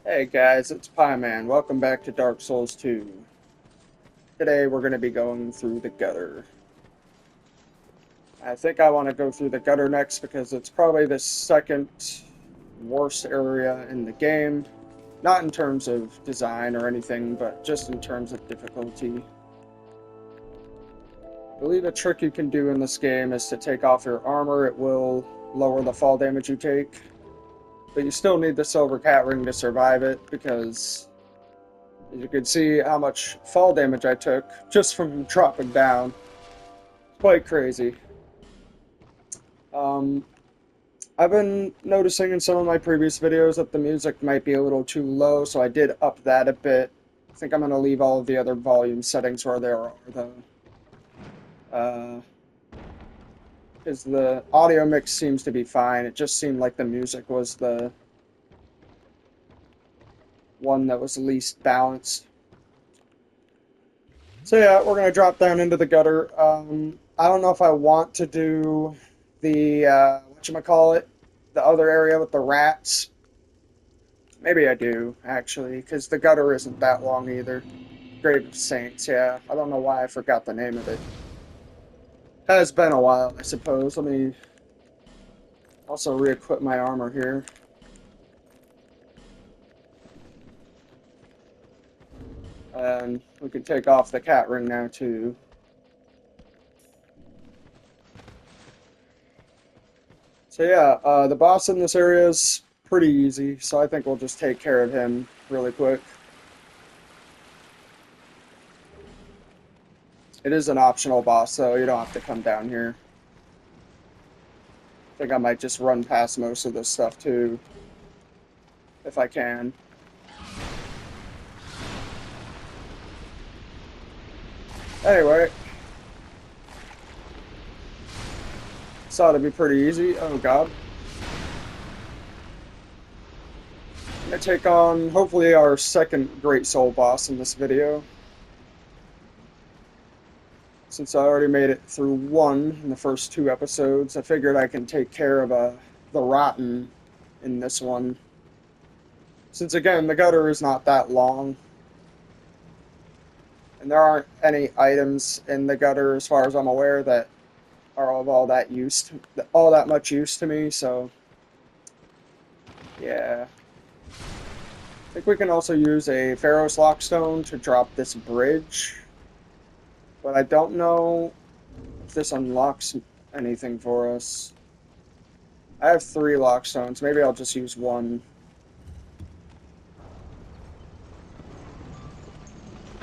Hey guys, it's Pieman. Welcome back to Dark Souls 2. Today we're going to be going through the gutter. I think I want to go through the gutter next because it's probably the second worst area in the game. Not in terms of design or anything, but just in terms of difficulty. I believe a trick you can do in this game is to take off your armor. It will lower the fall damage you take. But you still need the silver cat ring to survive it because as you can see how much fall damage I took just from dropping down. Quite crazy. Um, I've been noticing in some of my previous videos that the music might be a little too low, so I did up that a bit. I think I'm going to leave all of the other volume settings where they are, though. Because the audio mix seems to be fine. It just seemed like the music was the one that was least balanced. So yeah, we're gonna drop down into the gutter. I don't know if I want to do the whatchamacallit, the other area with the rats. Maybe I do actually, because the gutter isn't that long either. Grave of Saints, yeah. I don't know why I forgot the name of it. Has been a while, I suppose. Let me also re-equip my armor here. And we can take off the cat ring now too. So yeah, the boss in this area is pretty easy, so I think we'll just take care of him really quick. It is an optional boss, so you don't have to come down here. I think I might just run past most of this stuff too, if I can. Anyway, thought it'd be pretty easy. Oh god. I'm gonna take on, hopefully, our second Great Soul boss in this video. Since I already made it through one in the first two episodes, I figured I can take care of the Rotten in this one. Since again, the gutter is not that long. And there aren't any items in the gutter, as far as I'm aware, that are of all that much use to me, so yeah. I think we can also use a Pharaoh's Lockstone to drop this bridge, but I don't know if this unlocks anything for us. I have 3 Lockstones, maybe I'll just use one.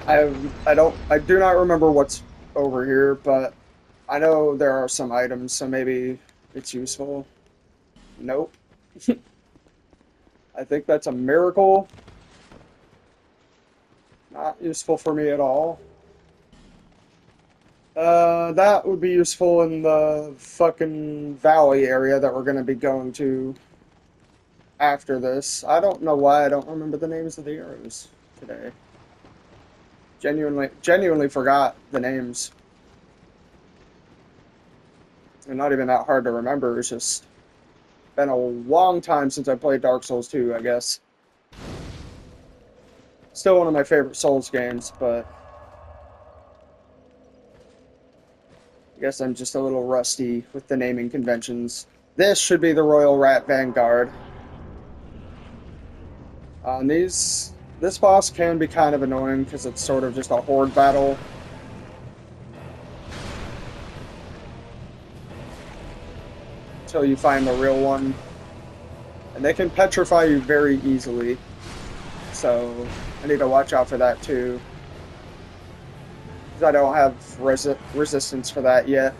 I do not remember what's over here, but I know there are some items, so maybe it's useful. Nope. I think that's a miracle. Not useful for me at all. That would be useful in the fucking valley area that we're gonna be going to after this. I don't know why I don't remember the names of the arrows today. Genuinely forgot the names. They're not even that hard to remember. It's just been a long time since I played Dark Souls 2, I guess. Still one of my favorite Souls games, but I guess I'm just a little rusty with the naming conventions. This should be the Royal Rat Vanguard. This boss can be kind of annoying because it's sort of just a horde battle. Until you find the real one. And they can petrify you very easily. So I need to watch out for that too. Because I don't have resistance for that yet.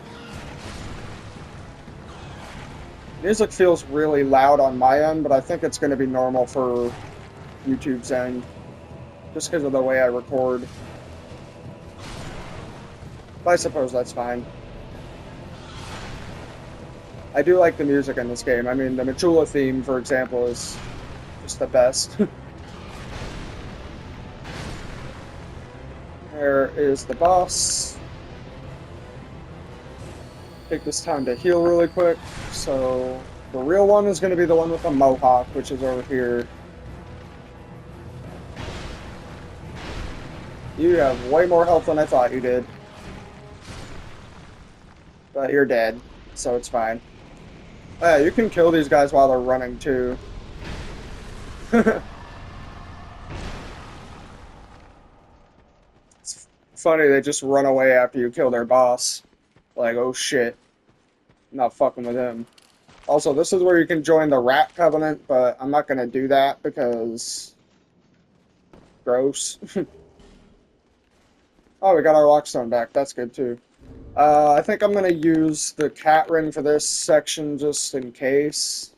Music feels really loud on my end, but I think it's going to be normal for YouTube's end. Just because of the way I record. But I suppose that's fine. I do like the music in this game. I mean, the Machula theme, for example, is just the best. There is the boss. Take this time to heal really quick. So, the real one is going to be the one with the mohawk, which is over here. You have way more health than I thought you did. But you're dead, so it's fine. Oh, yeah, you can kill these guys while they're running, too. It's funny, they just run away after you kill their boss. Like, oh shit, I'm not fucking with him. Also, this is where you can join the Rat Covenant, but I'm not gonna do that because... gross. Oh, we got our Lockstone back. That's good, too. I think I'm gonna use the cat ring for this section just in case.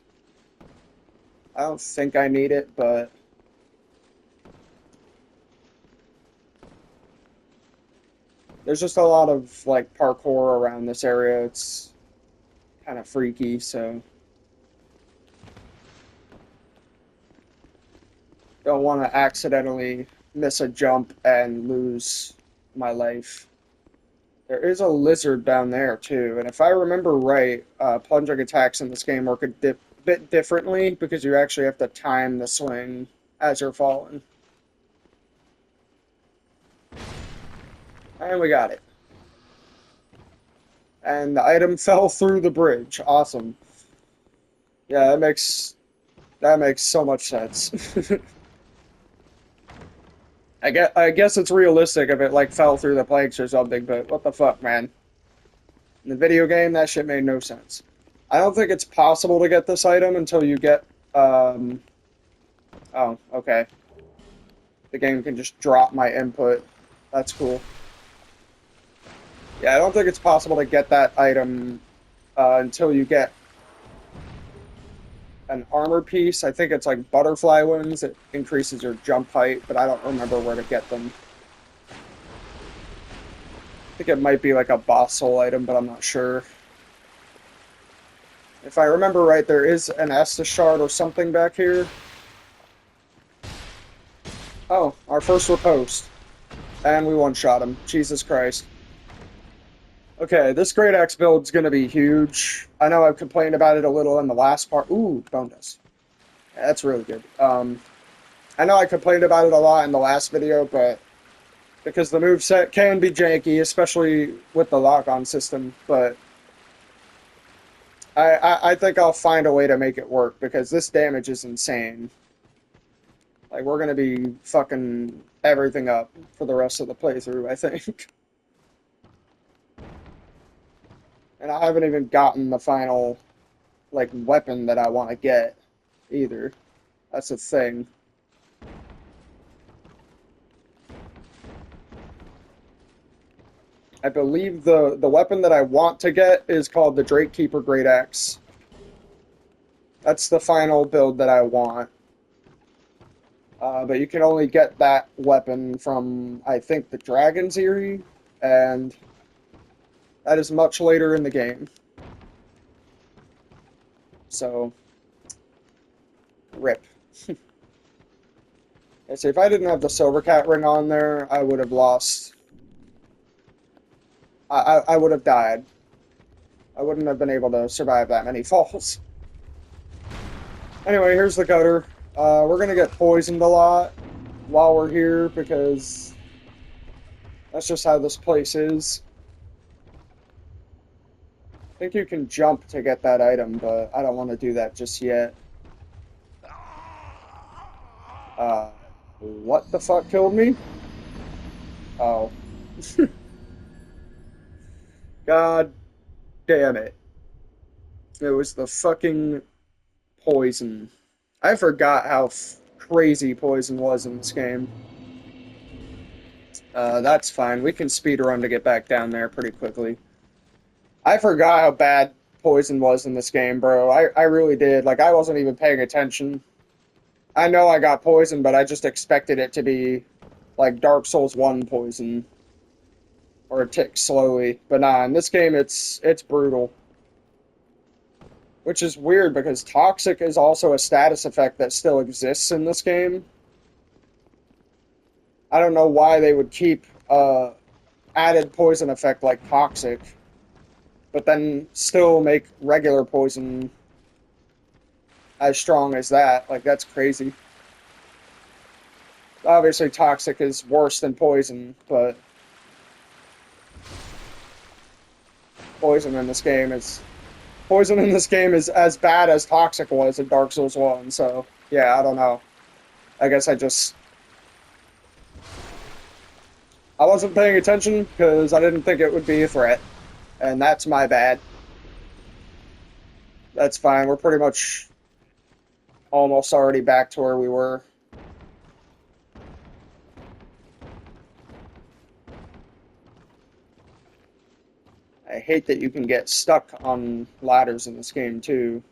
I don't think I need it, but... there's just a lot of, like, parkour around this area. It's kind of freaky, so... don't want to accidentally miss a jump and lose my life. There is a lizard down there, too, and if I remember right, plunging attacks in this game work a bit differently because you actually have to time the swing as you're falling. And we got it. And the item fell through the bridge. Awesome. Yeah, that makes so much sense. I guess it's realistic if it like fell through the planks or something, but what the fuck, man? In the video game, that shit made no sense. I don't think it's possible to get this item until you get, oh, okay. The game can just drop my input. That's cool. Yeah, I don't think it's possible to get that item until you get an armor piece. I think it's like butterfly wings. It increases your jump height, but I don't remember where to get them. I think it might be like a boss soul item, but I'm not sure. If I remember right, there is an Estus shard or something back here. Oh, our first riposte. And we one-shot him. Jesus Christ. Okay, this Great Axe build's gonna be huge. I know I've complained about it a little in the last part. Ooh, bone dust. Yeah, that's really good. I know I complained about it a lot in the last video, but because the moveset can be janky, especially with the lock-on system, but I think I'll find a way to make it work, because this damage is insane. Like, we're gonna be fucking everything up for the rest of the playthrough, I think. And I haven't even gotten the final, like, weapon that I want to get, either. That's the thing. I believe the weapon that I want to get is called the Drake Keeper Great Axe. That's the final build that I want. But you can only get that weapon from, I think, the Dragon's Eyrie, and that is much later in the game. So, rip. I see, if I didn't have the Silver Cat ring on there, I would have lost. I would have died. I wouldn't have been able to survive that many falls. Anyway, here's the gutter. We're gonna get poisoned a lot while we're here, because that's just how this place is. I think you can jump to get that item, but I don't want to do that just yet. What the fuck killed me? Oh. God damn it. It was the fucking poison. I forgot how crazy poison was in this game. That's fine. We can speedrun to get back down there pretty quickly. I forgot how bad poison was in this game, bro. I really did. Like, I wasn't even paying attention. I know I got poisoned, but I just expected it to be like Dark Souls 1 poison. Or a tick slowly. But nah, in this game it's brutal. Which is weird, because Toxic is also a status effect that still exists in this game. I don't know why they would keep added poison effect like Toxic, but then still make regular poison as strong as that. Like, that's crazy. Obviously, toxic is worse than poison, but poison in this game is poison in this game is as bad as toxic was in Dark Souls 1. So yeah, I don't know. I guess I wasn't paying attention because I didn't think it would be a threat, and that's my bad. That's fine. We're pretty much almost already back to where we were. I hate that you can get stuck on ladders in this game too.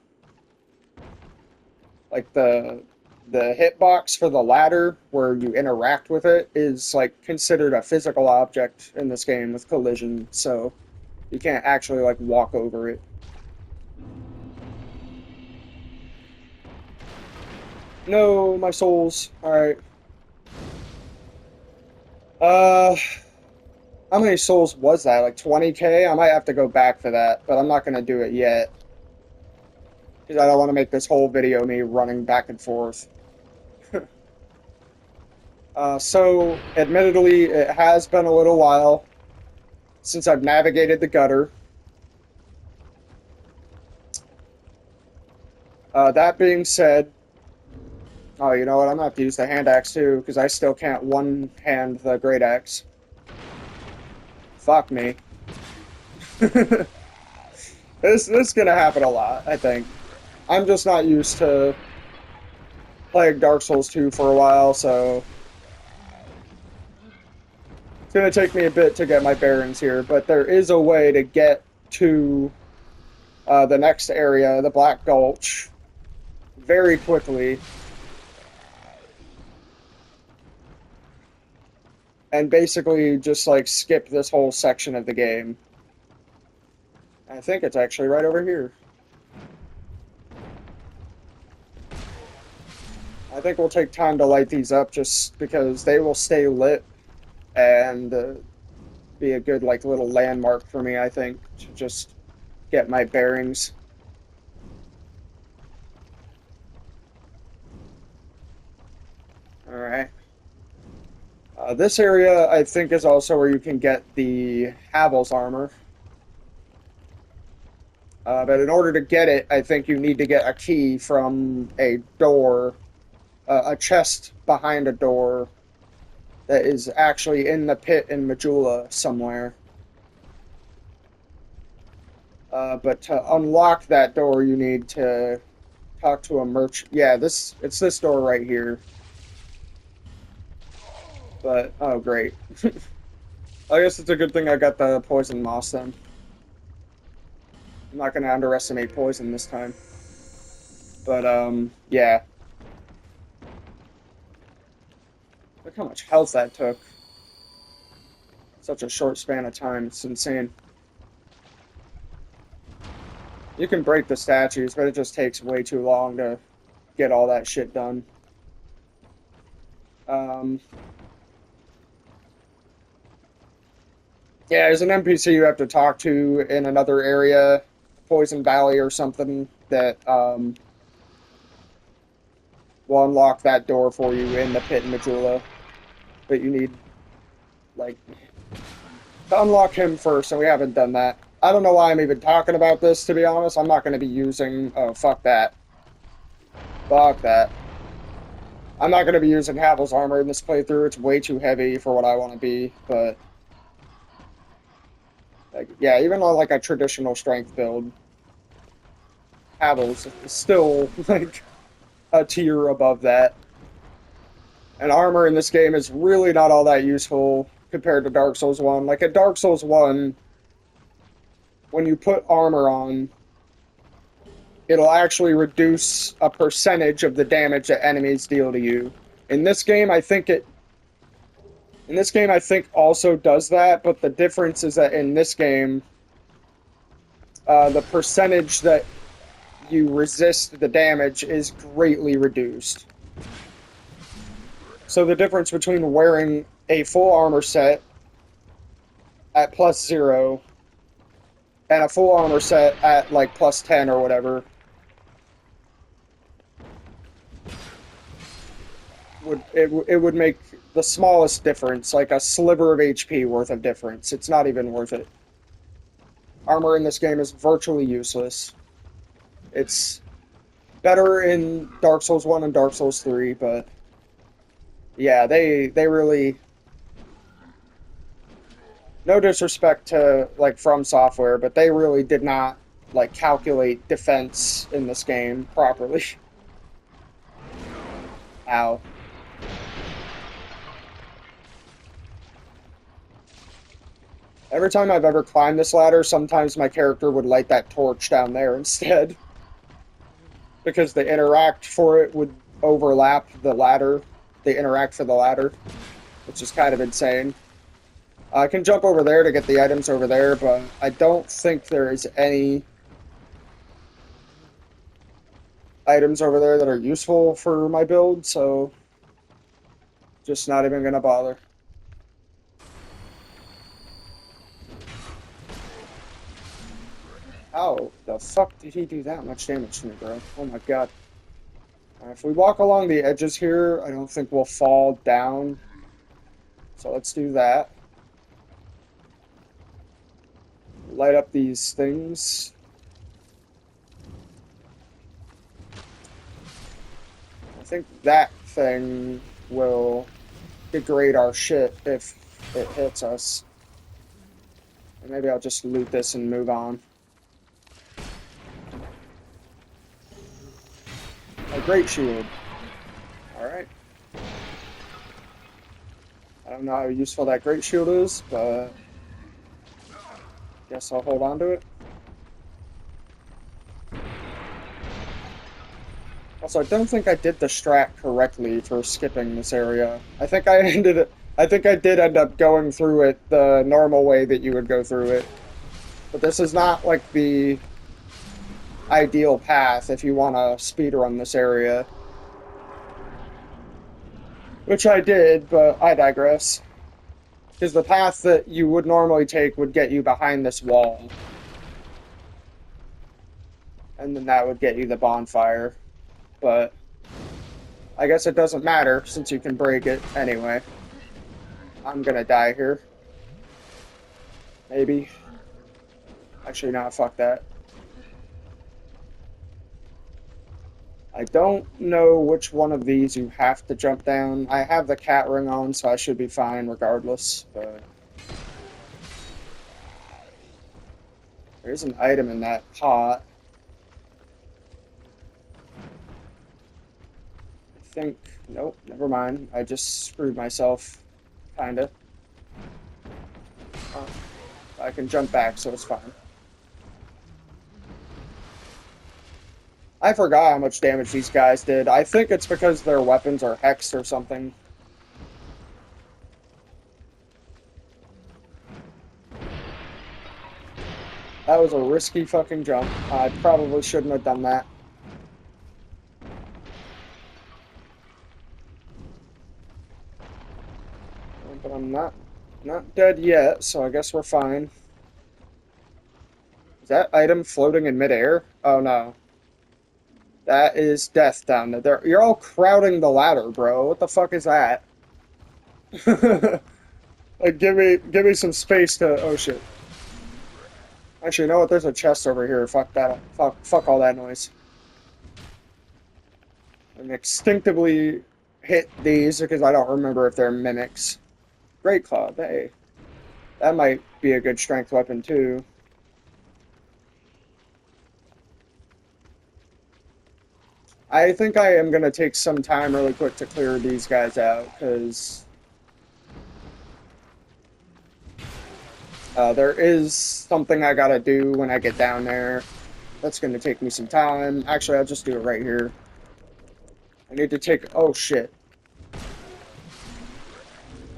Like the hitbox for the ladder where you interact with it is like considered a physical object in this game with collision, so you can't actually like walk over it. No, my souls. Alright. Uh, how many souls was that? Like 20k? I might have to go back for that, but I'm not gonna do it yet. Because I don't want to make this whole video me running back and forth. So, admittedly, it has been a little while since I've navigated the gutter. That being said, oh, you know what? I'm gonna have to use the hand axe too, because I still can't one-hand the great axe. Fuck me. This is gonna happen a lot, I think. I'm just not used to playing Dark Souls 2 for a while, so it's gonna take me a bit to get my bearings here, but there is a way to get to the next area, the Black Gulch, very quickly. And basically just like skip this whole section of the game. I think it's actually right over here. I think we'll take time to light these up just because they will stay lit and be a good like little landmark for me, I think, to just get my bearings. Alright. This area, I think, is also where you can get the Havel's armor. But in order to get it, I think you need to get a key from a door, a chest behind a door that is actually in the pit in Majula somewhere. But to unlock that door, you need to talk to a merchant. Yeah, it's this door right here. But, oh great. I guess it's a good thing I got the poison moss then. I'm not going to underestimate poison this time. But, yeah. Look how much health that took. Such a short span of time. It's insane. You can break the statues, but it just takes way too long to get all that shit done. Yeah, there's an NPC you have to talk to in another area, Poison Valley or something, that will unlock that door for you in the pit in Majula. But you need, like, to unlock him first, and we haven't done that. I don't know why I'm even talking about this, to be honest. I'm not going to be using... Oh, fuck that. Fuck that. I'm not going to be using Havel's armor in this playthrough. It's way too heavy for what I want to be, but... Like, yeah, even on, like, a traditional strength build, Havel's is still, like, a tier above that. And armor in this game is really not all that useful compared to Dark Souls 1. Like, at Dark Souls 1, when you put armor on, it'll actually reduce a percentage of the damage that enemies deal to you. In this game, I think also does that, but the difference is that in this game, the percentage that you resist the damage is greatly reduced. So the difference between wearing a full armor set at +0 and a full armor set at like +10 or whatever it would make the smallest difference, like a sliver of HP worth of difference. It's not even worth it. Armor in this game is virtually useless. It's better in Dark Souls 1 and Dark Souls 3, but yeah, they really, no disrespect to like From Software, but they really did not like calculate defense in this game properly. Ow. Every time I've ever climbed this ladder, sometimes my character would light that torch down there instead. Because the interact for it would overlap the ladder. The interact for the ladder, which is kind of insane. I can jump over there to get the items over there, but I don't think there is any items over there that are useful for my build, so just not even gonna bother. How the fuck did he do that much damage to me, bro? Oh my god. If we walk along the edges here, I don't think we'll fall down. So let's do that. Light up these things. I think that thing will degrade our shit if it hits us. Or maybe I'll just loot this and move on. A great shield. Alright. I don't know how useful that great shield is, but guess I'll hold on to it. Also, I don't think I did the strat correctly for skipping this area. I think I did end up going through it the normal way that you would go through it. But this is not like the ideal path if you want to speedrun this area. Which I did, but I digress. Because the path that you would normally take would get you behind this wall. And then that would get you the bonfire. But I guess it doesn't matter since you can break it anyway. I'm gonna die here. Maybe. Actually, not. Fuck that. I don't know which one of these you have to jump down. I have the cat ring on, so I should be fine regardless, but there's an item in that pot. I think, nope, never mind. I just screwed myself, kinda. Oh, I can jump back, so it's fine. I forgot how much damage these guys did. I think it's because their weapons are hexed or something. That was a risky fucking jump. I probably shouldn't have done that. But I'm not dead yet, so I guess we're fine. Is that item floating in midair? Oh no. That is death down there. You're all crowding the ladder, bro. What the fuck is that? Like, give me some space to. Oh shit. Actually, you know what? There's a chest over here. Fuck that. Fuck all that noise. And instinctively hit these because I don't remember if they're mimics. Great Club. Hey, that might be a good strength weapon too. I think I am going to take some time really quick to clear these guys out, because there is something I gotta do when I get down there. That's going to take me some time. Actually, I'll just do it right here. I need to take... Oh, shit.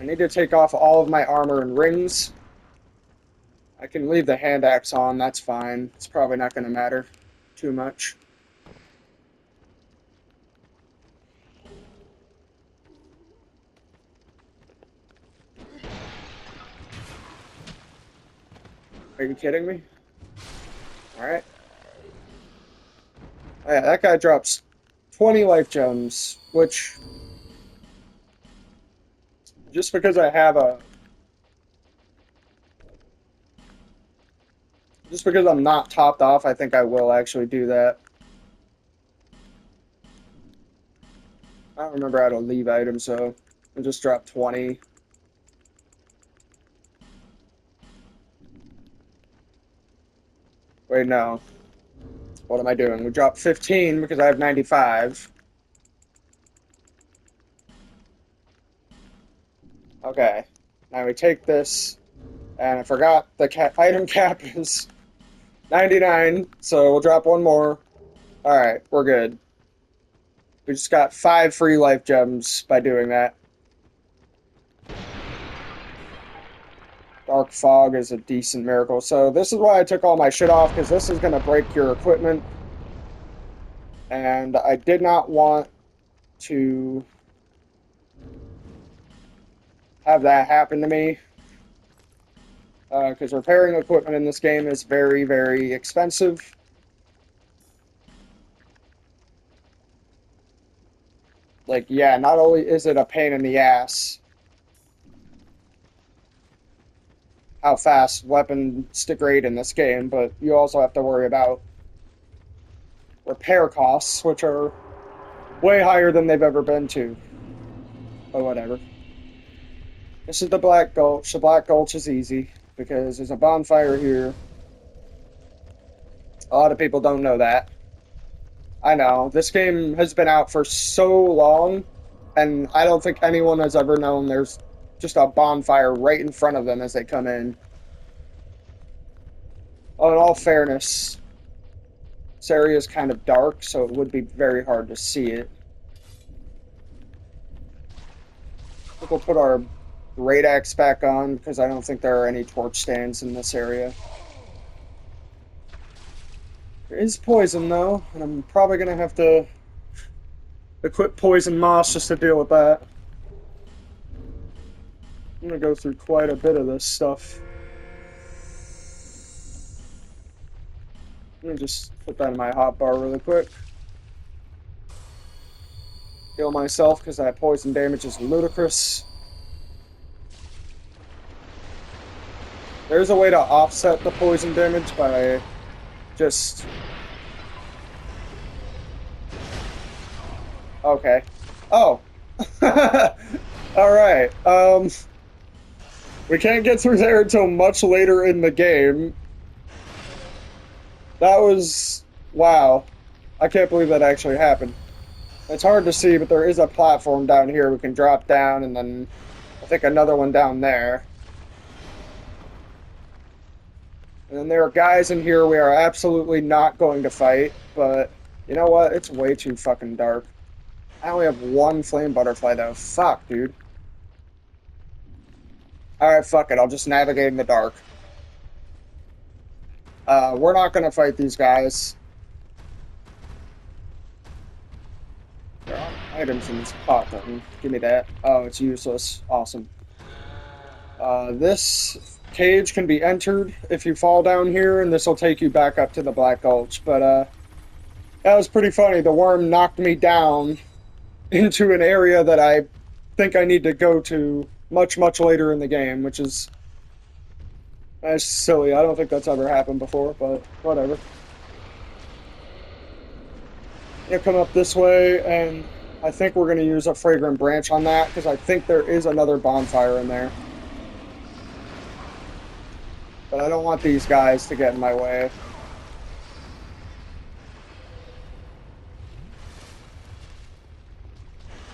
I need to take off all of my armor and rings. I can leave the hand axe on, that's fine. It's probably not going to matter too much. Are you kidding me? Alright. Oh, yeah, that guy drops 20 life gems, which Just because I have a... Just because I'm not topped off, I think I will actually do that. I don't remember how to leave items, so I'll just drop 20. Wait, no. What am I doing? We dropped 15 because I have 95. Okay. Now we take this, and I forgot the item cap is 99, so we'll drop one more. Alright, we're good. We just got 5 free life gems by doing that. Dark fog is a decent miracle. So this is why I took all my shit off, because this is going to break your equipment. And I did not want to have that happen to me. Because repairing equipment in this game is very, very expensive. Like, yeah, not only is it a pain in the ass how fast weapons degrade in this game, but you also have to worry about repair costs, which are way higher than they've ever been to. But whatever. This is the Black Gulch. The Black Gulch is easy because there's a bonfire here. A lot of people don't know that. I know. This game has been out for so long, and I don't think anyone has ever known there's just a bonfire right in front of them as they come in. Oh, in all fairness, this area is kind of dark, so it would be very hard to see it. I think we'll put our Great Axe back on, because I don't think there are any torch stands in this area. There is poison, though, and I'm probably going to have to equip poison moss just to deal with that. I'm going to go through quite a bit of this stuff. Let me just put that in my hotbar really quick. Heal myself, because that poison damage is ludicrous. There's a way to offset the poison damage by just... Okay. Oh! Alright, we can't get through there until much later in the game. That was... Wow. I can't believe that actually happened. It's hard to see, but there is a platform down here we can drop down, and then I think another one down there. And then there are guys in here we are absolutely not going to fight, but you know what? It's way too fucking dark. I only have one flame butterfly though. Fuck, dude. Alright, fuck it. I'll just navigate in the dark. We're not gonna fight these guys. There are items in this pot button. Give me that. Oh, it's useless. Awesome. This cage can be entered if you fall down here, and this will take you back up to the Black Gulch. But, that was pretty funny. The worm knocked me down into an area that I think I need to go to much, much later in the game, which is... That's silly. I don't think that's ever happened before, but whatever. Gonna come up this way, and I think we're gonna use a fragrant branch on that, because I think there is another bonfire in there. But I don't want these guys to get in my way.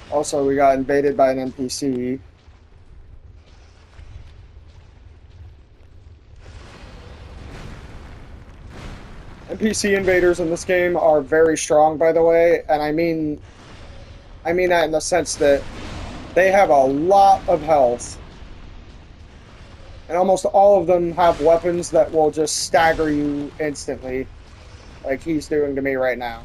Also, we got invaded by an NPC. NPC invaders in this game are very strong, by the way, and I mean that in the sense that they have a lot of health. And almost all of them have weapons that will just stagger you instantly, like he's doing to me right now.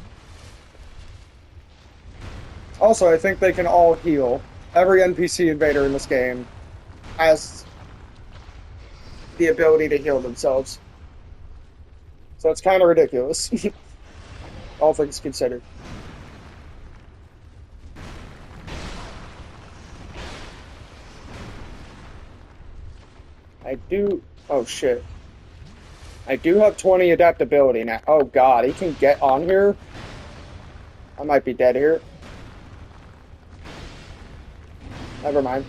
Also, I think they can all heal. Every NPC invader in this game has the ability to heal themselves. So it's kind of ridiculous, all things considered. I do... Oh, shit. I do have 20 adaptability now. Oh, God. He can get on here? I might be dead here. Never mind.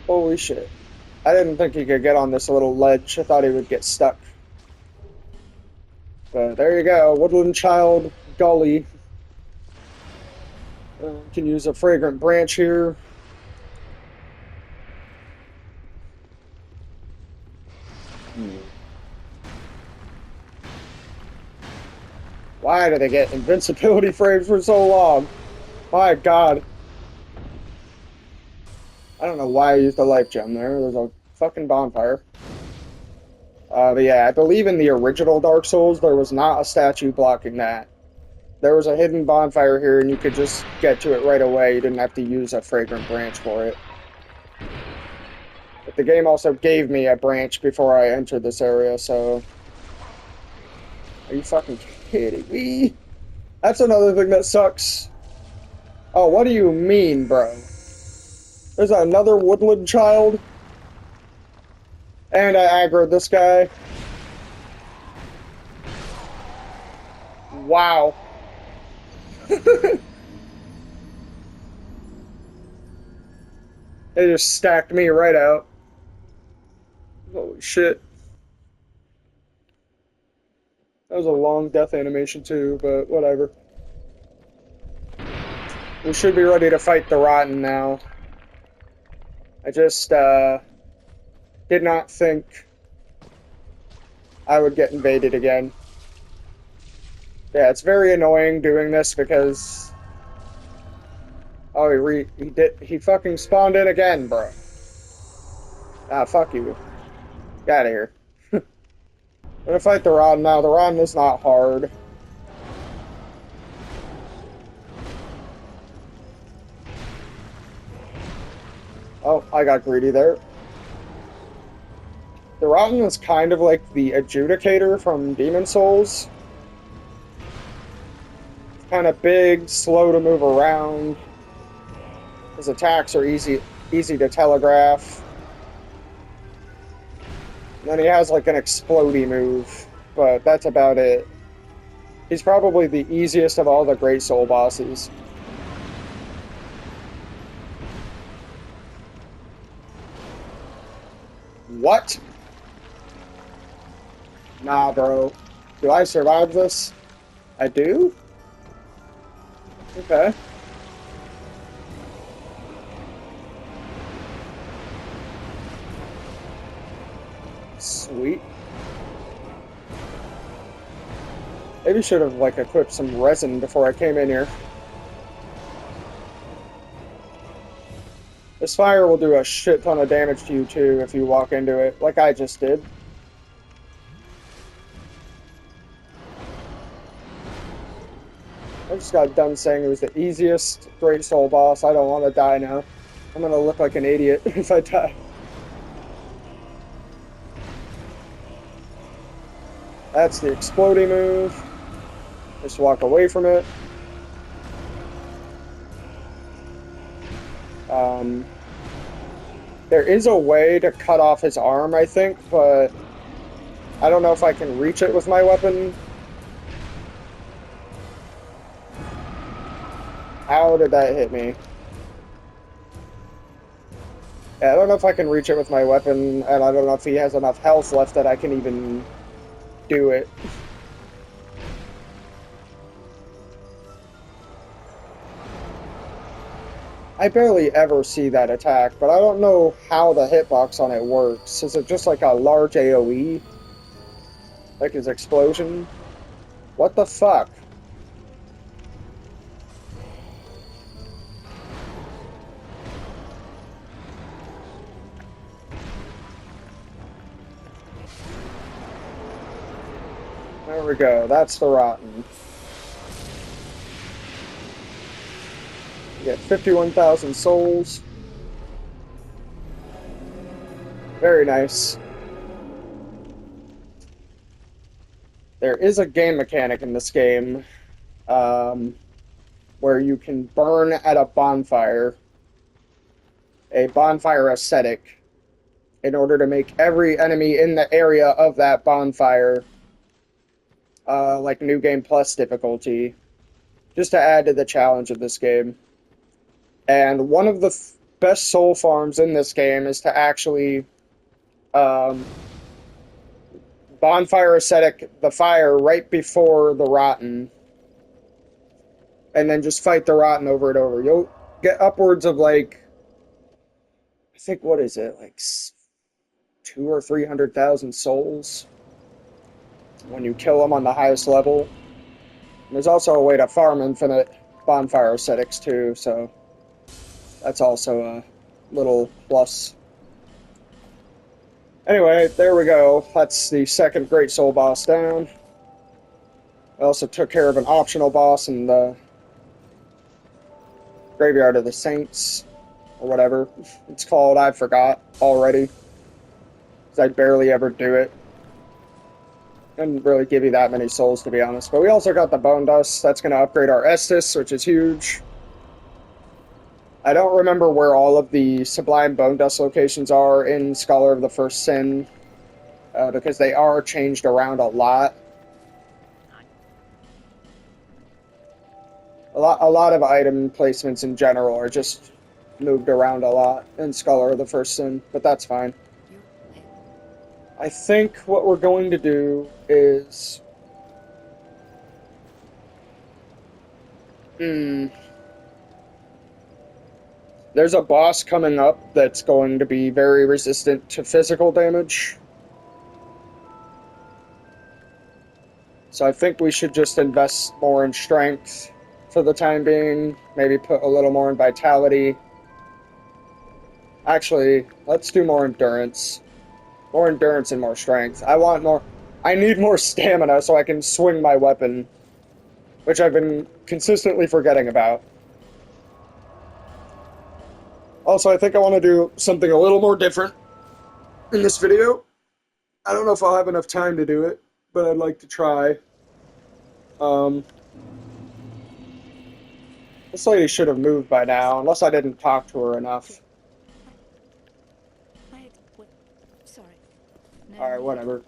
Holy shit. I didn't think he could get on this little ledge. I thought he would get stuck. But there you go. Woodland Child Gully. Can use a fragrant branch here. Why do they get invincibility frames for so long? My God. I don't know why I used a life gem there. There's a fucking bonfire. But yeah, I believe in the original Dark Souls, there was not a statue blocking that. There was a hidden bonfire here, and you could just get to it right away. You didn't have to use a fragrant branch for it. But the game also gave me a branch before I entered this area, so... Are you fucking kidding me? That's another thing that sucks. Oh, what do you mean, bro? There's another woodland child? And I aggroed this guy. Wow. They just stacked me right out. Holy shit. That was a long death animation too, but whatever. We should be ready to fight the Rotten now. I just, did not think I would get invaded again. Yeah, it's very annoying doing this because... Oh, he fucking spawned in again, bro. Ah, fuck you. Get out of here. I'm gonna fight the Rotten now. The Rotten is not hard. Oh, I got greedy there. The Rotten is kind of like the Adjudicator from Demon Souls. It's kind of big, slow to move around. His attacks are easy to telegraph. And then he has like an explodey move, but that's about it. He's probably the easiest of all the Great Soul bosses. What? Nah, bro. Do I survive this? I do? Okay. Sweet. Maybe should have, like, equipped some resin before I came in here. This fire will do a shit ton of damage to you, too, if you walk into it, like I just did. I just got done saying it was the easiest Great Soul boss. I don't want to die now. I'm gonna look like an idiot if I die. That's the exploding move. Just walk away from it. There is a way to cut off his arm, I think, but I don't know if I can reach it with my weapon. How did that hit me? Yeah, I don't know if I can reach it with my weapon, and I don't know if he has enough health left that I can even do it. I barely ever see that attack, but I don't know how the hitbox on it works. Is it just like a large AoE? Like his explosion? What the fuck? There we go. That's the Rotten. You get 51,000 souls. Very nice. There is a game mechanic in this game where you can burn at a bonfire ascetic, in order to make every enemy in the area of that bonfire like New Game Plus difficulty, just to add to the challenge of this game. And one of the best soul farms in this game is to actually bonfire ascetic the fire right before the rotten, and then just fight the rotten over and over. You'll get upwards of like, I think, what is it, like 200,000 or 300,000 souls when you kill them on the highest level. And there's also a way to farm infinite bonfire ascetics too, so that's also a little plus. Anyway, there we go. That's the second Great Soul boss down. I also took care of an optional boss in the Graveyard of the Saints, or whatever it's called. I forgot already, because I barely ever do it. Didn't really give you that many souls, to be honest. But we also got the Bone Dust. That's going to upgrade our Estus, which is huge. I don't remember where all of the Sublime Bone Dust locations are in Scholar of the First Sin, because they are changed around a lot. A lot of item placements in general are just moved around a lot in Scholar of the First Sin, but that's fine. I think what we're going to do is... There's a boss coming up that's going to be very resistant to physical damage. So I think we should just invest more in strength for the time being. Maybe put a little more in vitality. Actually, let's do more endurance. More endurance and more strength. I need more stamina so I can swing my weapon, which I've been consistently forgetting about. Also, I think I want to do something a little more different in this video. I don't know if I'll have enough time to do it, but I'd like to try. This lady should have moved by now, unless I didn't talk to her enough. Alright, whatever.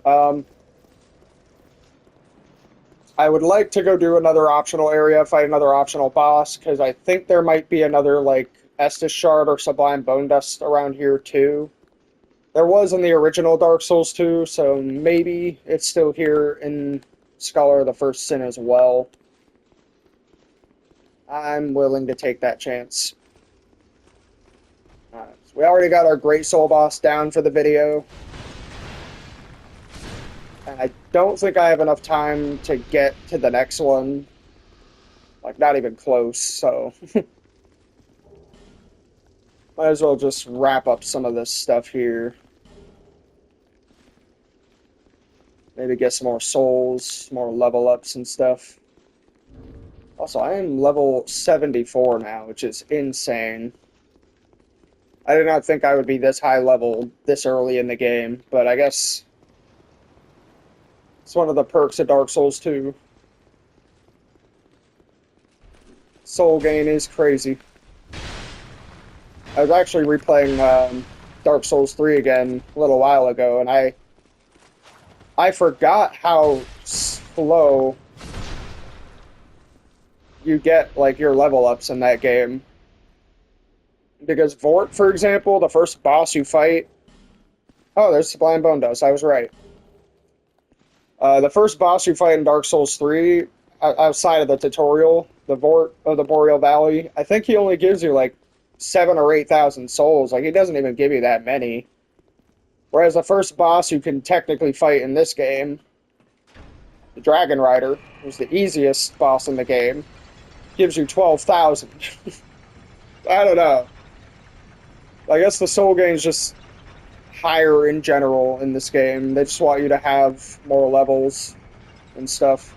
I would like to go do another optional area, fight another optional boss, because I think there might be another, like, Estus Shard or Sublime Bone Dust around here, too. There was in the original Dark Souls 2, so maybe it's still here in Scholar of the First Sin as well. I'm willing to take that chance. So we already got our Great Soul boss down for the video. And I don't think I have enough time to get to the next one. Like, not even close, so... Might as well just wrap up some of this stuff here. Maybe get some more souls, more level ups and stuff. Also, I am level 74 now, which is insane. I did not think I would be this high level this early in the game, but I guess it's one of the perks of Dark Souls 2. Soul gain is crazy. I was actually replaying Dark Souls 3 again a little while ago, and I forgot how slow you get, like, your level ups in that game. Because Vort, for example, the first boss you fight... Oh, there's Sublime Bone Dust, I was right. The first boss you fight in Dark Souls 3, outside of the tutorial, the Vort of the Boreal Valley, I think he only gives you, like, 7,000 or 8,000 souls. Like, he doesn't even give you that many. Whereas the first boss you can technically fight in this game, the Dragon Rider, who's the easiest boss in the game, gives you 12,000. I don't know. I guess the soul gain is just higher in general in this game. They just want you to have more levels and stuff.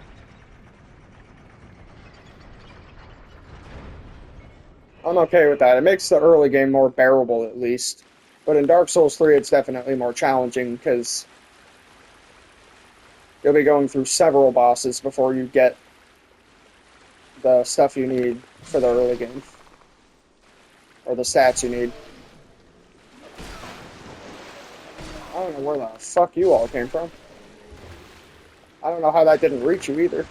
I'm okay with that. It makes the early game more bearable, at least. But in Dark Souls 3, it's definitely more challenging, because you'll be going through several bosses before you get the stuff you need for the early game. Or the stats you need. don't know where the fuck you all came from. I don't know how that didn't reach you either.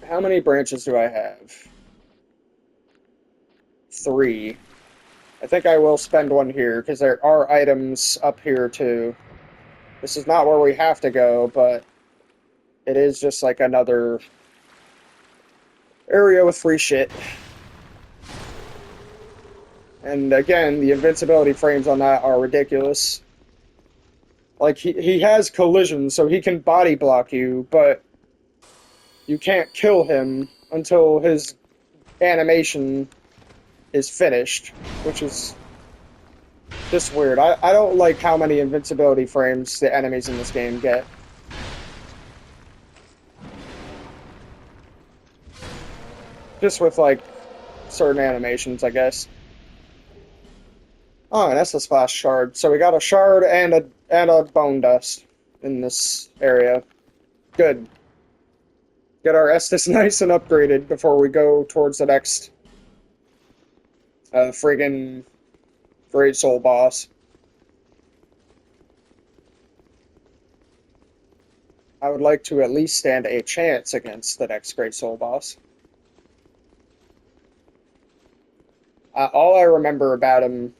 How many branches do I have? 3. I think I will spend one here, because there are items up here too. This is not where we have to go, but it is just like another area with free shit. And again, the invincibility frames on that are ridiculous. Like, he has collision, so he can body block you, but you can't kill him until his animation is finished, which is just weird. I don't like how many invincibility frames the enemies in this game get. Just with, like, certain animations, I guess. Oh, and that's the splash shard. So we got a shard and a bone dust in this area. Good. Get our Estus nice and upgraded before we go towards the next friggin' Great Soul boss. I would like to at least stand a chance against the next Great Soul boss. All I remember about him...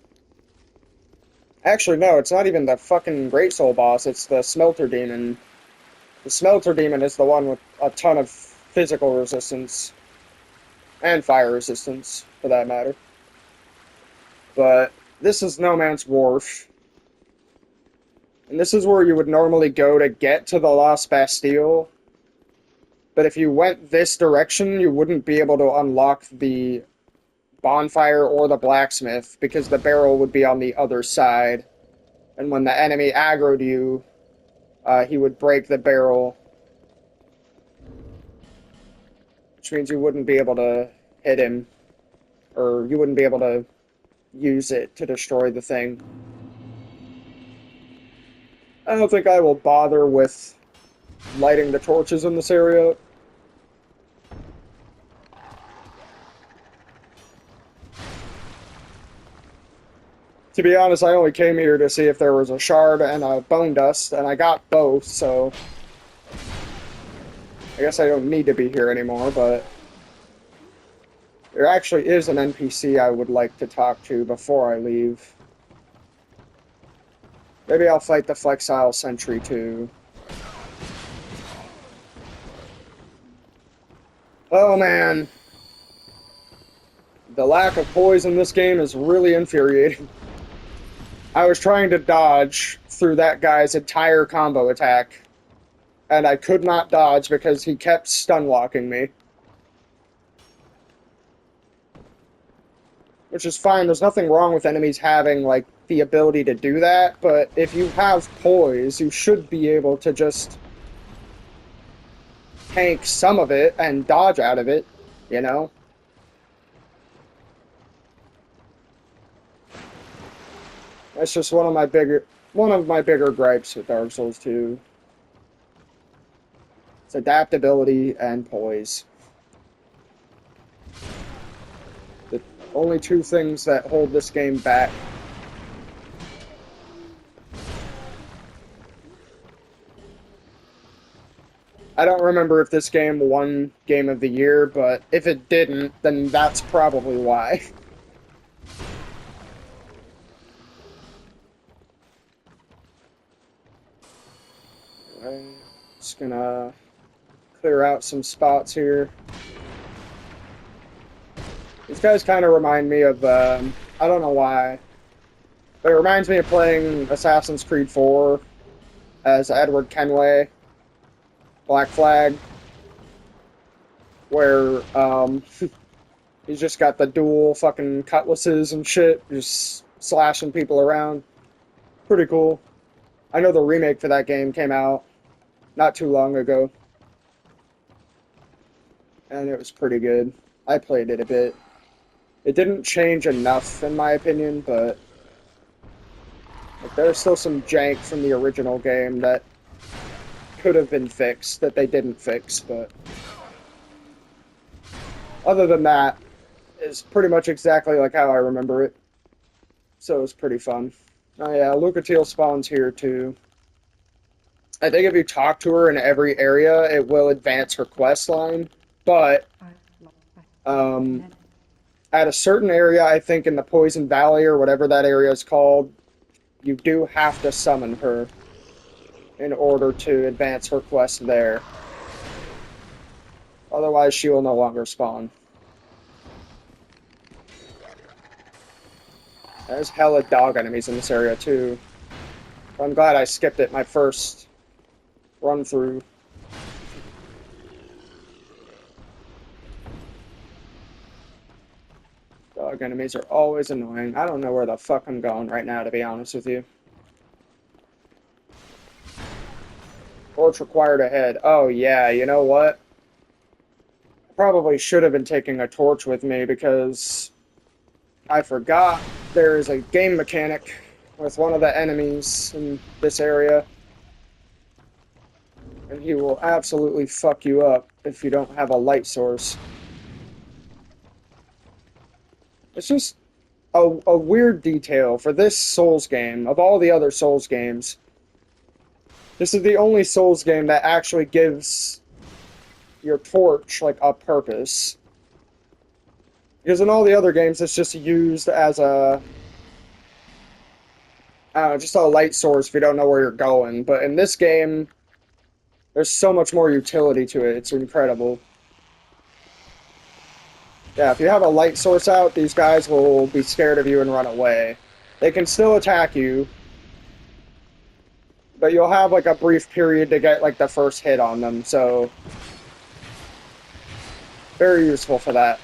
Actually, no, it's not even the fucking Great Soul boss, it's the Smelter Demon. The Smelter Demon is the one with a ton of physical resistance. And fire resistance, for that matter. But this is No Man's Wharf. And this is where you would normally go to get to the Lost Bastille. But if you went this direction, you wouldn't be able to unlock the bonfire or the blacksmith, because the barrel would be on the other side. And when the enemy aggroed you, he would break the barrel. Which means you wouldn't be able to hit him. Or you wouldn't be able to use it to destroy the thing. I don't think I will bother with lighting the torches in this area. To be honest, I only came here to see if there was a shard and a bone dust, and I got both, so I guess I don't need to be here anymore, but there actually is an NPC I would like to talk to before I leave. Maybe I'll fight the Flexile Sentry too. Oh man. The lack of poise in this game is really infuriating. I was trying to dodge through that guy's entire combo attack, and I could not dodge because he kept stun-locking me. Which is fine, there's nothing wrong with enemies having, like, the ability to do that, but if you have poise, you should be able to just tank some of it and dodge out of it, you know? That's just one of my bigger gripes with Dark Souls 2. It's adaptability and poise. The only two things that hold this game back. I don't remember if this game won Game of the Year, but if it didn't, then that's probably why. I'm just gonna clear out some spots here. These guys kind of remind me of, I don't know why, but it reminds me of playing Assassin's Creed 4 as Edward Kenway, Black Flag, where, he's just got the dual fucking cutlasses and shit, just slashing people around. Pretty cool. I know the remake for that game came out not too long ago, and it was pretty good. I played it a bit. It didn't change enough, in my opinion, but like, there's still some jank from the original game that could have been fixed, that they didn't fix, but other than that, it's pretty much exactly like how I remember it. So it's pretty fun. Oh yeah, Lucatiel spawns here too. I think if you talk to her in every area, it will advance her quest line. But um, at a certain area, I think in the Poison Valley or whatever that area is called, you do have to summon her in order to advance her quest there. Otherwise, she will no longer spawn. There's hella dog enemies in this area too. I'm glad I skipped it my first run through. Dog enemies are always annoying. I don't know where the fuck I'm going right now, to be honest with you. Torch required ahead. Oh yeah, you know what? I probably should have been taking a torch with me because I forgot there is a game mechanic with one of the enemies in this area. And he will absolutely fuck you up if you don't have a light source. It's just a weird detail for this Souls game. Of all the other Souls games, this is the only Souls game that actually gives your torch, like, a purpose. Because in all the other games, it's just used as a... just a light source if you don't know where you're going. But in this game, there's so much more utility to it. It's incredible. Yeah, if you have a light source out, these guys will be scared of you and run away. They can still attack you, but you'll have like a brief period to get like the first hit on them, so very useful for that.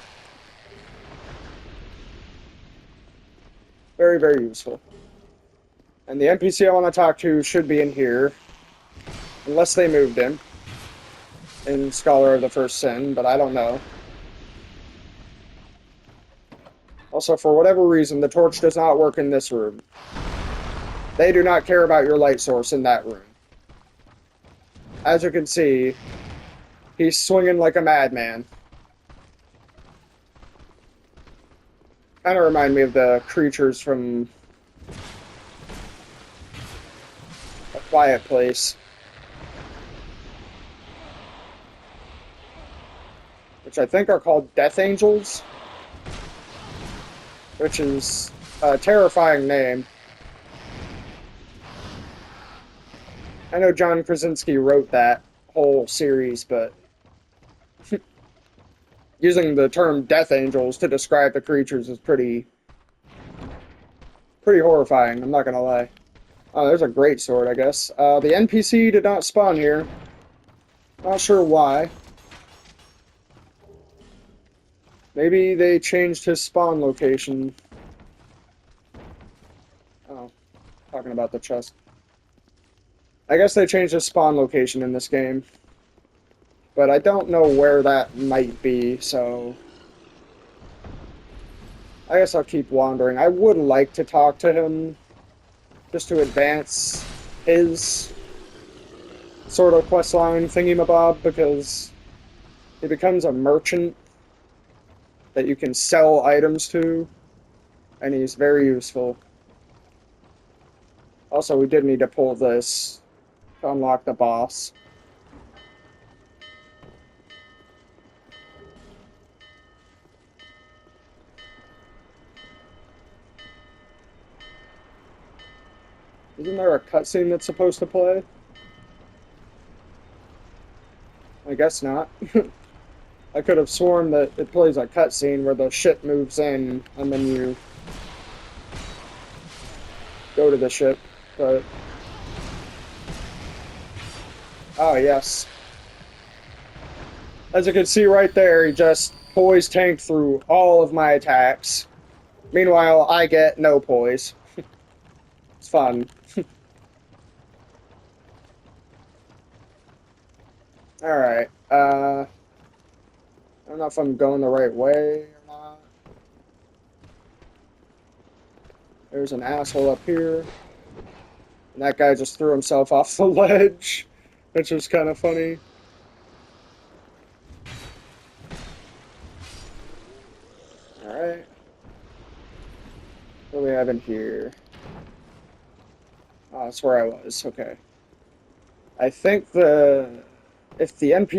Very, very useful. And the NPC I want to talk to should be in here, unless they moved him in Scholar of the First Sin, but I don't know. Also, for whatever reason, the torch does not work in this room. They do not care about your light source in that room. As you can see, he's swinging like a madman. Kind of remind me of the creatures from A Quiet Place. Which I think are called Death Angels. Which is a terrifying name. I know John Krasinski wrote that whole series, but using the term Death Angels to describe the creatures is pretty horrifying, I'm not gonna lie. Oh, there's a great sword, I guess. The NPC did not spawn here. Not sure why. Maybe they changed his spawn location. Oh, talking about the chest. I guess they changed his spawn location in this game. But I don't know where that might be, so... I guess I'll keep wandering. I would like to talk to him, just to advance his sort of questline thingy-mabob, because he becomes a merchant that you can sell items to, and he's very useful. Also, we did need to pull this to unlock the boss. Isn't there a cutscene that's supposed to play? I guess not. I could have sworn that it plays a cutscene where the ship moves in and then you go to the ship, but... Oh, yes. As you can see right there, he just poise tanked through all of my attacks. Meanwhile, I get no poise. It's fun. Alright, I don't know if I'm going the right way or not. There's an asshole up here. And that guy just threw himself off the ledge, which was kind of funny. Alright. What do we have in here? Oh, that's where I was. Okay. I think if they move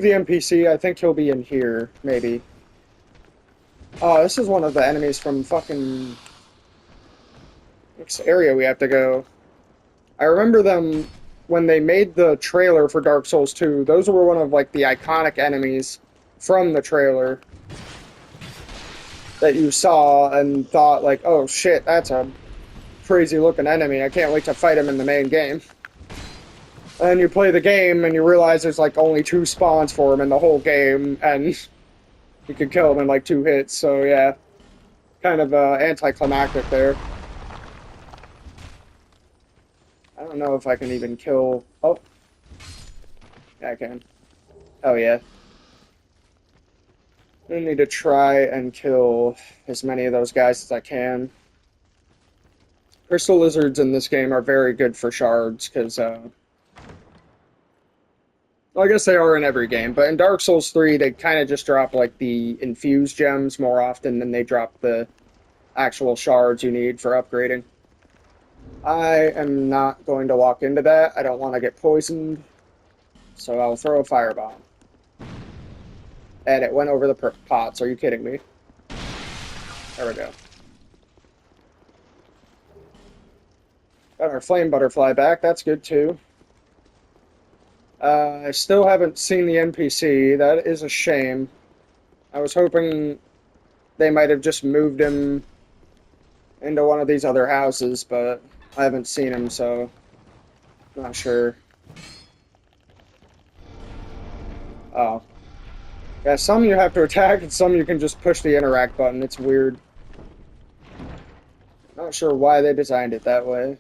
the NPC, I think he'll be in here, maybe. Oh, this is one of the enemies from fucking... Which area we have to go? I remember them when they made the trailer for Dark Souls 2. Those were one of, like, the iconic enemies from the trailer that you saw and thought, like, oh shit, that's a crazy-looking enemy. I can't wait to fight him in the main game. And then you play the game and you realize there's, like, only 2 spawns for him in the whole game, and you could kill him in, like, 2 hits, so yeah. Kind of anticlimactic there. I don't know if I can even kill... Oh. Yeah, I can. Oh, yeah. I need to try and kill as many of those guys as I can. Crystal lizards in this game are very good for shards, because, well, I guess they are in every game, but in Dark Souls 3, they kind of just drop, like, the infused gems more often than they drop the actual shards you need for upgrading. I am not going to walk into that. I don't want to get poisoned, so I'll throw a firebomb. And it went over the pots. Are you kidding me? There we go. Got our flame butterfly back. That's good, too. I still haven't seen the NPC. That is a shame. I was hoping they might have just moved him into one of these other houses, but I haven't seen him, so I'm not sure. Oh. Yeah, some you have to attack, and some you can just push the interact button. It's weird. Not sure why they designed it that way.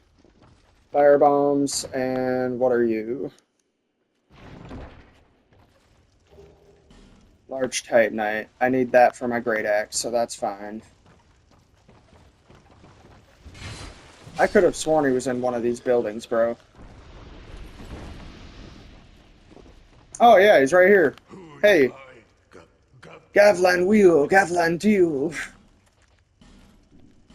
Fire bombs, and what are you? Large Titanite. I need that for my great axe, so that's fine. I could have sworn he was in one of these buildings, bro. Oh yeah, he's right here. Hey. Gavlan Wheel, Gavlan Deal.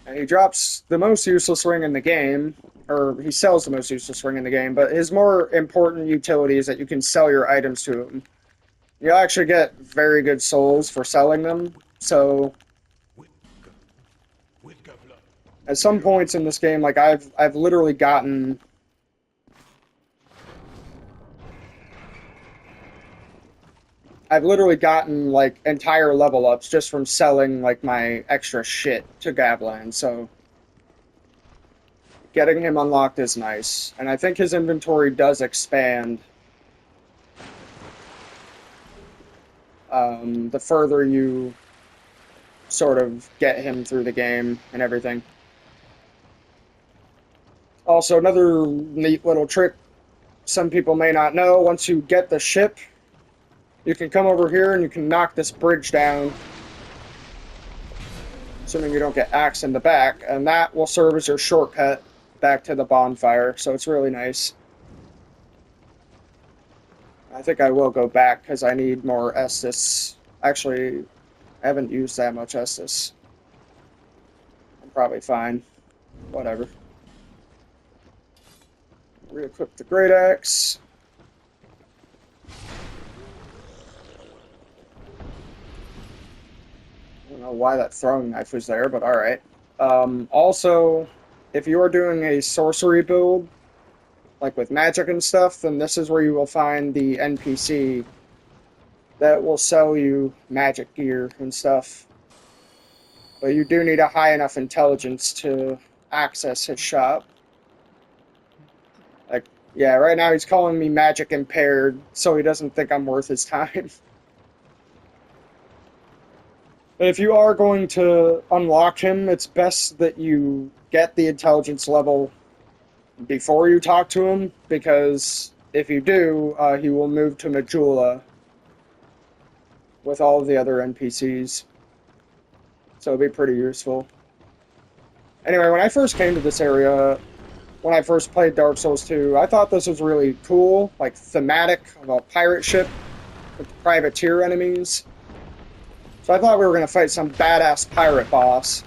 And he drops the most useless ring in the game, or he sells the most useless ring in the game, but his more important utility is that you can sell your items to him. You'll actually get very good souls for selling them, so at some points in this game, like I've literally gotten like entire level ups just from selling like my extra shit to Gavlan, so getting him unlocked is nice. And I think his inventory does expand the further you sort of get him through the game and everything. Also, another neat little trick some people may not know, once you get the ship, you can come over here and you can knock this bridge down, assuming you don't get axed in the back, and that will serve as your shortcut back to the bonfire, so it's really nice. I think I will go back because I need more Estus. Actually, I haven't used that much Estus. I'm probably fine. Whatever. Re-equip the Great Axe. I don't know why that throwing knife was there, but alright. Also, if you are doing a sorcery build, like with magic and stuff, then this is where you will find the NPC that will sell you magic gear and stuff. But you do need a high enough intelligence to access his shop. Like, yeah, right now he's calling me magic impaired, so he doesn't think I'm worth his time. But if you are going to unlock him, it's best that you get the intelligence level before you talk to him, because if you do, he will move to Majula with all of the other NPCs. So it'll be pretty useful. Anyway, when I first came to this area, when I first played Dark Souls 2, I thought this was really cool, like thematic of a pirate ship with privateer enemies. So I thought we were going to fight some badass pirate boss.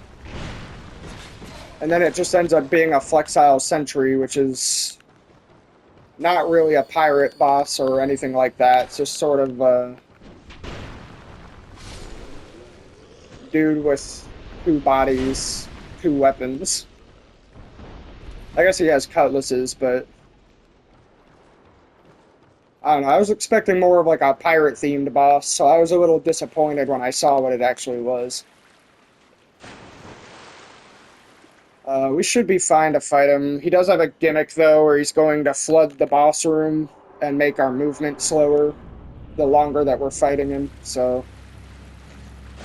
And then it just ends up being a Flexile Sentry, which is not really a pirate boss or anything like that. It's just sort of a dude with two bodies, two weapons. I guess he has cutlasses, but I don't know. I was expecting more of like a pirate-themed boss, so I was a little disappointed when I saw what it actually was. We should be fine to fight him. He does have a gimmick, though, where he's going to flood the boss room and make our movement slower the longer that we're fighting him, so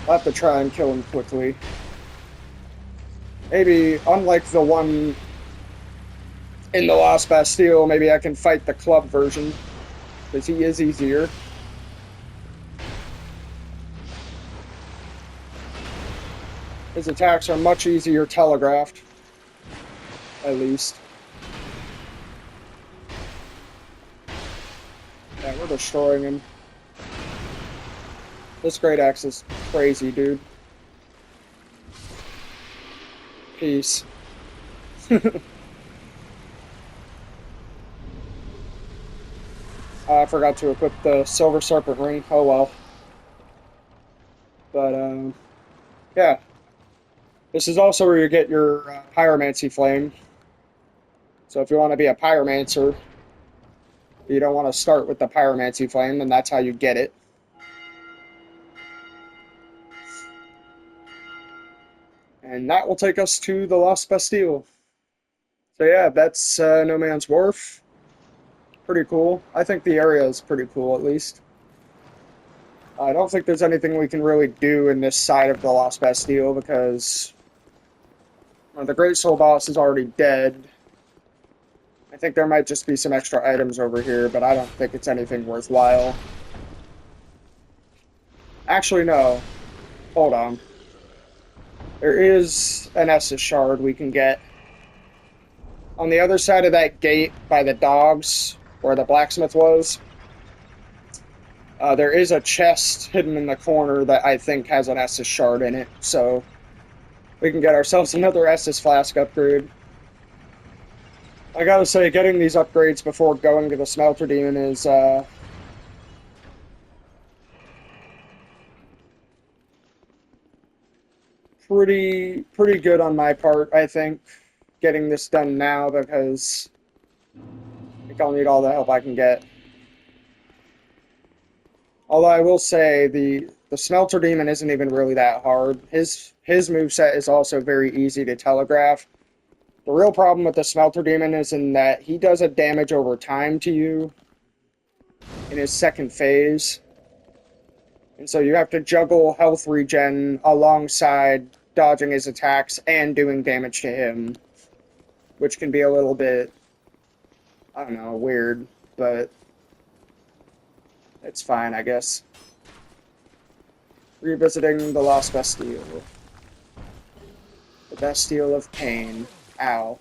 I'll have to try and kill him quickly. Maybe, unlike the one in the Lost Bastille, maybe I can fight the club version, because he is easier. His attacks are much easier telegraphed, at least. Yeah, we're destroying him. This great axe is crazy, dude. Peace. I forgot to equip the Silver Serpent Ring. Oh well. But, yeah. This is also where you get your Pyromancy Flame. So if you want to be a Pyromancer, you don't want to start with the Pyromancy Flame, then that's how you get it. And that will take us to the Lost Bastille. So yeah, that's No Man's Wharf. Pretty cool. I think the area is pretty cool, at least. I don't think there's anything we can really do in this side of the Lost Bastille, because the Great Soul boss is already dead. I think there might just be some extra items over here, but I don't think it's anything worthwhile. Actually, no. Hold on. There is an Estus shard we can get. On the other side of that gate by the dogs, where the blacksmith was, there is a chest hidden in the corner that I think has an Estus shard in it, so we can get ourselves another Estus flask upgrade. I gotta say, getting these upgrades before going to the Smelter Demon is, pretty good on my part, I think, getting this done now, because I think I'll need all the help I can get. Although I will say, the Smelter Demon isn't even really that hard. His moveset is also very easy to telegraph. The real problem with the Smelter Demon is in that he does a damage over time to you in his second phase. And so you have to juggle health regen alongside dodging his attacks and doing damage to him, which can be a little bit, I don't know, weird, but it's fine, I guess. Revisiting the Lost Bastille. The Bastille of Pain. Ow.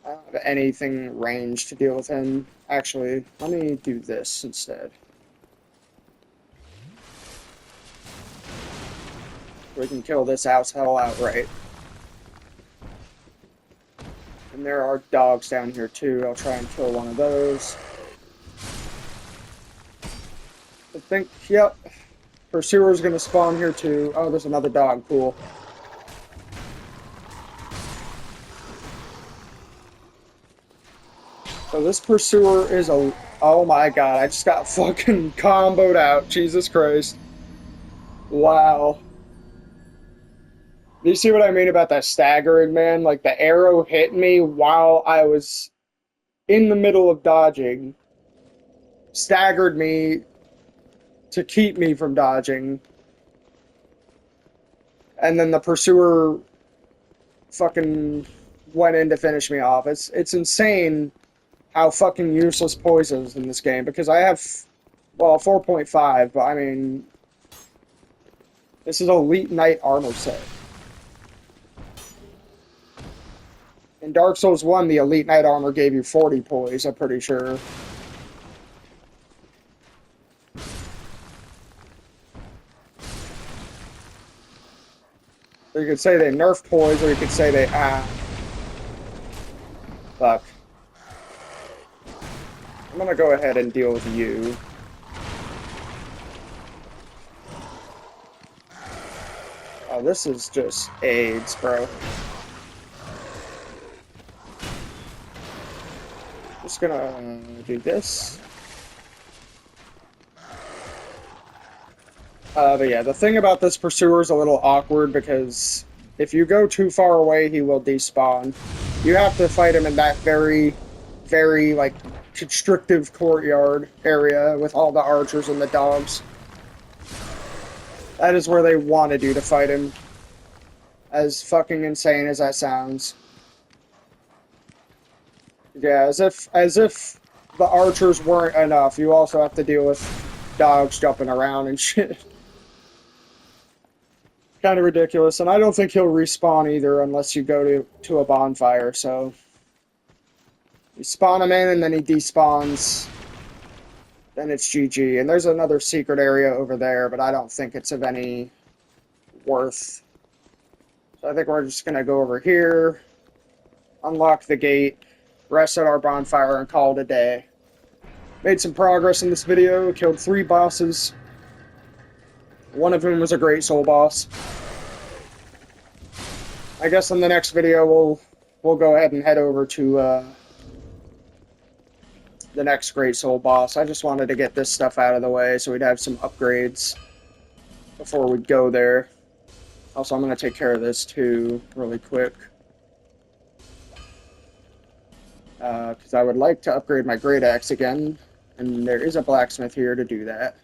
I don't have anything ranged to deal with him. Actually, let me do this instead. We can kill this hell outright. And there are dogs down here too. I'll try and kill one of those. I think, yep. Pursuer's gonna spawn here too. Oh, there's another dog. Cool. So this Pursuer is a... Oh my god, I just got fucking comboed out. Jesus Christ. Wow. Do you see what I mean about that staggering, man? Like, the arrow hit me while I was in the middle of dodging. Staggered me to keep me from dodging. And then the Pursuer fucking went in to finish me off. It's insane how fucking useless poison is in this game, because I have, well, 4.5, but I mean, this is Elite Knight armor set. In Dark Souls 1, the Elite Knight armor gave you 40 poise, I'm pretty sure. Or you could say they nerf toys, or you could say they fuck. I'm gonna go ahead and deal with you. Oh, this is just AIDS, bro. Just gonna do this. But yeah, the thing about this pursuer is a little awkward because if you go too far away, he will despawn. You have to fight him in that very, very, like, constrictive courtyard area with all the archers and the dogs. That is where they wanted you to fight him. As fucking insane as that sounds. Yeah, as if the archers weren't enough, you also have to deal with dogs jumping around and shit. Kind of ridiculous, and I don't think he'll respawn either unless you go to a bonfire, so... You spawn him in, and then he despawns. Then it's GG. And there's another secret area over there, but I don't think it's of any worth. So I think we're just going to go over here, unlock the gate, rest at our bonfire, and call it a day. Made some progress in this video, killed 3 bosses. One of whom was a Great Soul boss. I guess in the next video we'll go ahead and head over to the next Great Soul boss. I just wanted to get this stuff out of the way so we'd have some upgrades before we'd go there. Also, I'm going to take care of this too, really quick. Because I would like to upgrade my Great Axe again, and there is a blacksmith here to do that.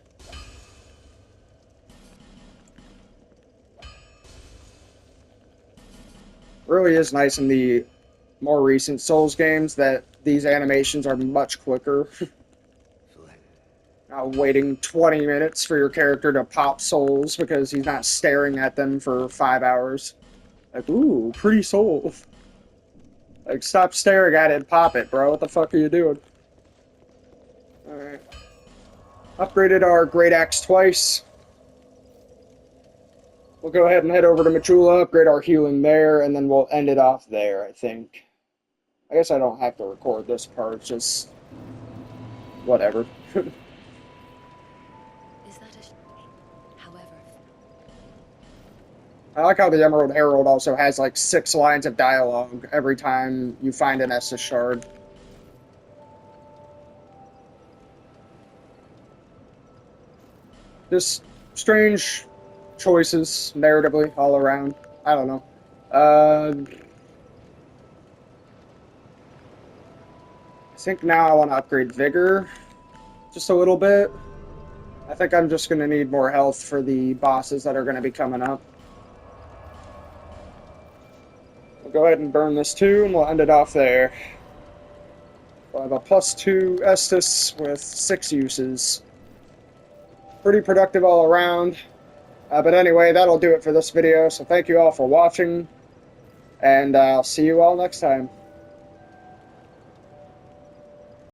Really is nice in the more recent Souls games that these animations are much quicker. Not waiting 20 minutes for your character to pop souls because he's not staring at them for 5 hours. Like, ooh, pretty soul. Like, stop staring at it and pop it, bro. What the fuck are you doing? Alright. Upgraded our Great Axe twice. We'll go ahead and head over to Majula, upgrade our healing there, and then we'll end it off there, I think. I guess I don't have to record this part, just... whatever. I like how the Emerald Herald also has like 6 lines of dialogue every time you find an Estus shard. Just strange choices, narratively, all around. I don't know. I think now I want to upgrade Vigor just a little bit. I think I'm just going to need more health for the bosses that are going to be coming up. We'll go ahead and burn this too, and we'll end it off there. We'll have a +2 Estus with 6 uses. Pretty productive all around. But anyway, that'll do it for this video, so thank you all for watching, and I'll see you all next time.